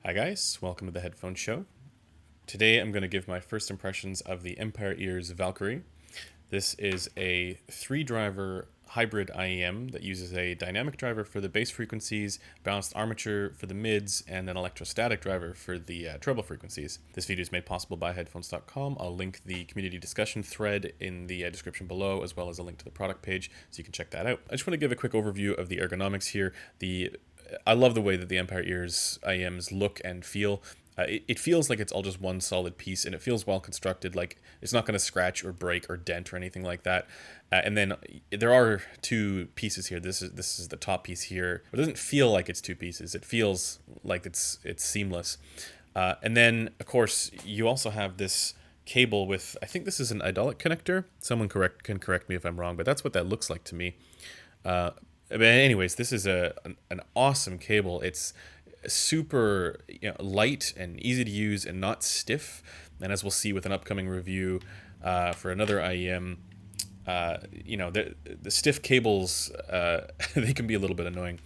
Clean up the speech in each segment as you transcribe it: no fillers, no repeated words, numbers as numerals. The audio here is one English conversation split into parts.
Hi guys, welcome to the Headphone Show. Today I'm going to give my first impressions of the Ears Valkyrie. This is a 3-driver hybrid IEM that uses a dynamic driver for the bass frequencies, balanced armature for the mids, and an electrostatic driver for the treble frequencies. This video is made possible by headphones.com. I'll link the community discussion thread in the description below, as well as a link to the product page, so you can check that out. I just want to give a quick overview of the ergonomics here. I love the way that the Ears IEMs look and feel. It feels like it's all just one solid piece, and it feels well constructed. Like it's not going to scratch or break or dent or anything like that. And then there are two pieces here. This is the top piece here. It doesn't feel like it's two pieces. It feels like it's seamless. And then of course you also have this cable with, I think this is an idolic connector. Someone can correct me if I'm wrong, but that's what that looks like to me. But anyways, this is an awesome cable. It's super light and easy to use and not stiff. And as we'll see with an upcoming review for another IEM, the stiff cables, they can be a little bit annoying.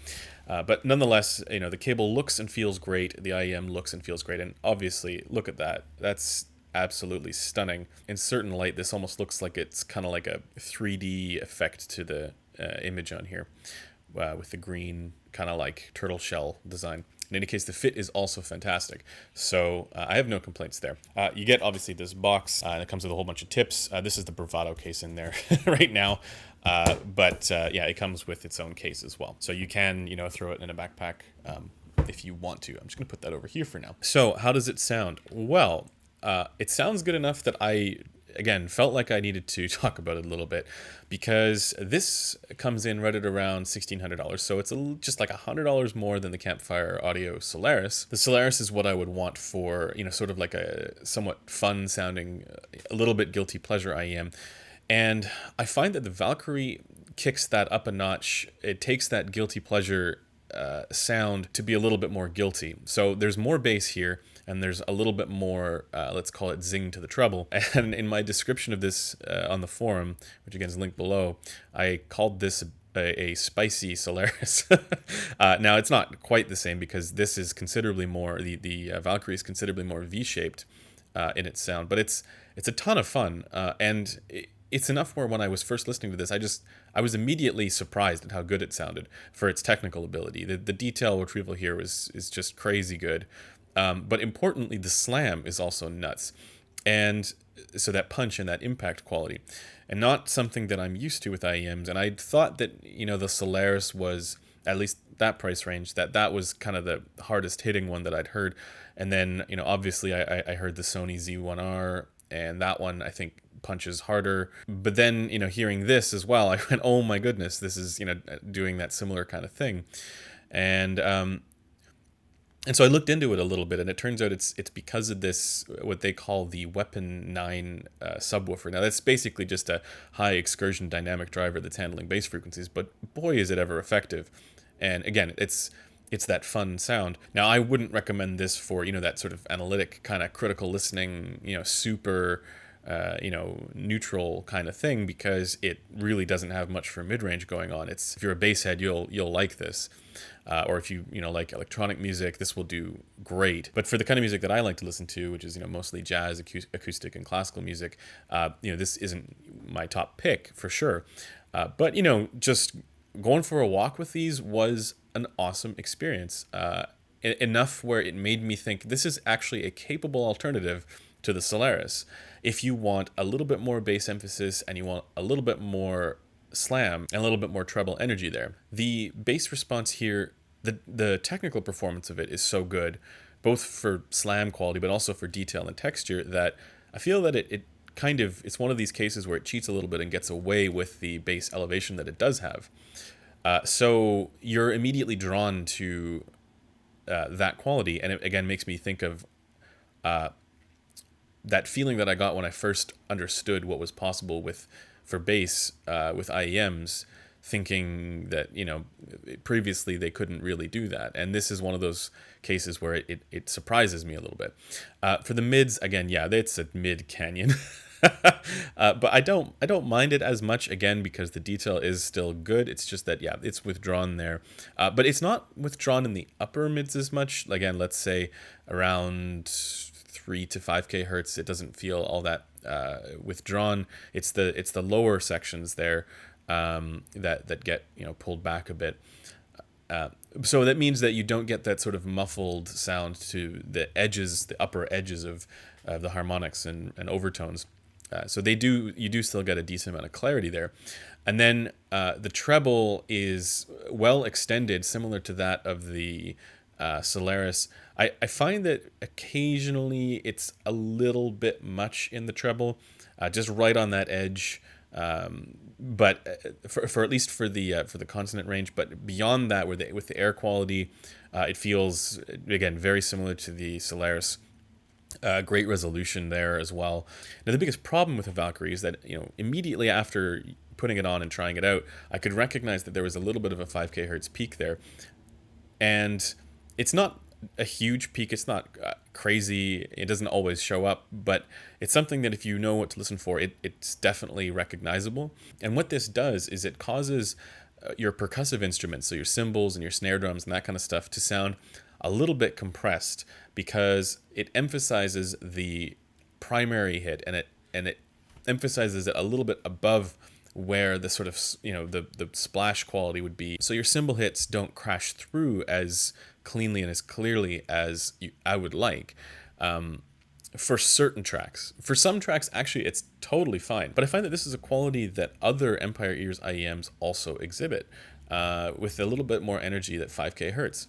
But nonetheless, the cable looks and feels great. The IEM looks and feels great. And obviously, look at that. That's absolutely stunning. In certain light, this almost looks like it's kind of like a 3D effect to the image on here with the green kind of like turtle shell design. In any case, the fit is also fantastic, so I have no complaints there. You get obviously this box and it comes with a whole bunch of tips. This is the Bravado case in there right now, but yeah, it comes with its own case as well, so you can throw it in a backpack if you want to. I'm just gonna put that over here for now. So how does it sound? Well, it sounds good enough that I again felt like I needed to talk about it a little bit, because this comes in right at around $1,600, so it's just like $100 more than the Campfire Audio Solaris. The Solaris is what I would want for sort of like a somewhat fun sounding, a little bit guilty pleasure IEM, and I find that the Valkyrie kicks that up a notch. It takes that guilty pleasure sound to be a little bit more guilty. So there's more bass here, and there's a little bit more, let's call it zing to the treble. And in my description of this on the forum, which again is linked below, I called this a spicy Solaris. Now it's not quite the same, because this is considerably more, the Valkyrie is considerably more V-shaped in its sound, but it's a ton of fun, and it's enough where when I was first listening to this, I was immediately surprised at how good it sounded for its technical ability. The detail retrieval here is just crazy good. But importantly, the slam is also nuts. And so that punch and that impact quality, and not something that I'm used to with IEMs. And I thought that, the Solaris was, at least that price range, that was kind of the hardest hitting one that I'd heard. And then, obviously I heard the Sony Z1R, and that one I think punches harder. But then, hearing this as well, I went, oh my goodness, this is, doing that similar kind of thing. And so I looked into it a little bit, and it turns out it's because of this, what they call the Weapon 9 subwoofer. Now, that's basically just a high excursion dynamic driver that's handling bass frequencies, but boy, is it ever effective. And again, it's that fun sound. Now, I wouldn't recommend this for, that sort of analytic kind of critical listening, super neutral kind of thing, because it really doesn't have much for mid-range going on. If you're a bass head, you'll like this. Or if you like electronic music, this will do great. But for the kind of music that I like to listen to, which is mostly jazz, acoustic, and classical music, this isn't my top pick for sure. But just going for a walk with these was an awesome experience. Enough where it made me think this is actually a capable alternative to the Solaris. If you want a little bit more bass emphasis and you want a little bit more slam and a little bit more treble energy there. The bass response here, the technical performance of it is so good, both for slam quality but also for detail and texture, that I feel that it's one of these cases where it cheats a little bit and gets away with the bass elevation that it does have. So you're immediately drawn to that quality, and it again makes me think of that feeling that I got when I first understood what was possible for bass with IEMs, thinking that previously they couldn't really do that, and this is one of those cases where it surprises me a little bit. For the mids, again, yeah, it's a mid canyon. But I don't mind it as much, again, because the detail is still good. It's just that, yeah, it's withdrawn there, but it's not withdrawn in the upper mids as much. Again, let's say around 3 to 5K hertz, it doesn't feel all that withdrawn. It's the lower sections there that get, you know, pulled back a bit. So that means that you don't get that sort of muffled sound to the edges, the upper edges of the harmonics and overtones. So you do still get a decent amount of clarity there. And then the treble is well extended, similar to that of the Solaris. I find that occasionally it's a little bit much in the treble, just right on that edge. But for at least for the consonant range, but beyond that, with the air quality, it feels, again, very similar to the Solaris. Great resolution there as well. Now, the biggest problem with the Valkyrie is that, you know, immediately after putting it on and trying it out, I could recognize that there was a little bit of a 5K hertz peak there, and it's not a huge peak. It's not crazy. It doesn't always show up, but it's something that if you know what to listen for, it's definitely recognizable. And what this does is it causes your percussive instruments, so your cymbals and your snare drums and that kind of stuff, to sound a little bit compressed, because it emphasizes the primary hit, and it emphasizes it a little bit above where the sort of, you know, the splash quality would be. So your cymbal hits don't crash through as cleanly and as clearly as I would like. For certain tracks. For some tracks, actually, it's totally fine. But I find that this is a quality that other Empire Ears IEMs also exhibit, with a little bit more energy that 5K hertz.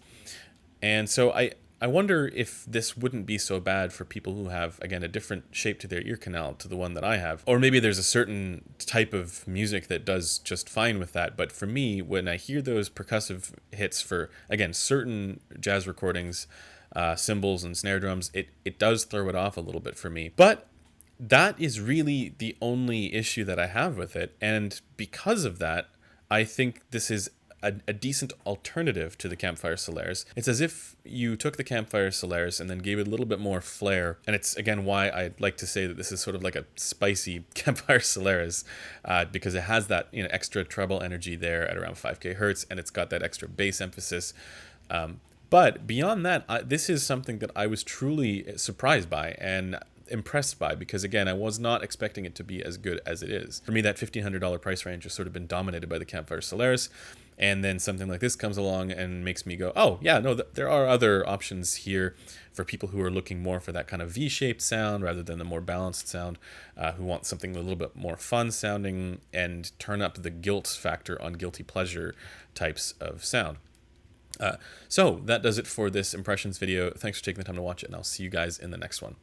And so I wonder if this wouldn't be so bad for people who have, again, a different shape to their ear canal to the one that I have. Or maybe there's a certain type of music that does just fine with that. But for me, when I hear those percussive hits for, again, certain jazz recordings, cymbals and snare drums, it does throw it off a little bit for me. But that is really the only issue that I have with it. And because of that, I think this is a decent alternative to the Campfire Solaris. It's as if you took the Campfire Solaris and then gave it a little bit more flair. And it's, again, why I like to say that this is sort of like a spicy Campfire Solaris, because it has that, you know, extra treble energy there at around 5K hertz, and it's got that extra bass emphasis. But beyond that, this is something that I was truly surprised by and impressed by, because, again, I was not expecting it to be as good as it is. For me, that $1,500 price range has sort of been dominated by the Campfire Solaris, and then something like this comes along and makes me go, oh, yeah, no, there are other options here for people who are looking more for that kind of V-shaped sound rather than the more balanced sound, who want something a little bit more fun sounding and turn up the guilt factor on guilty pleasure types of sound. So that does it for this impressions video. Thanks for taking the time to watch it, and I'll see you guys in the next one.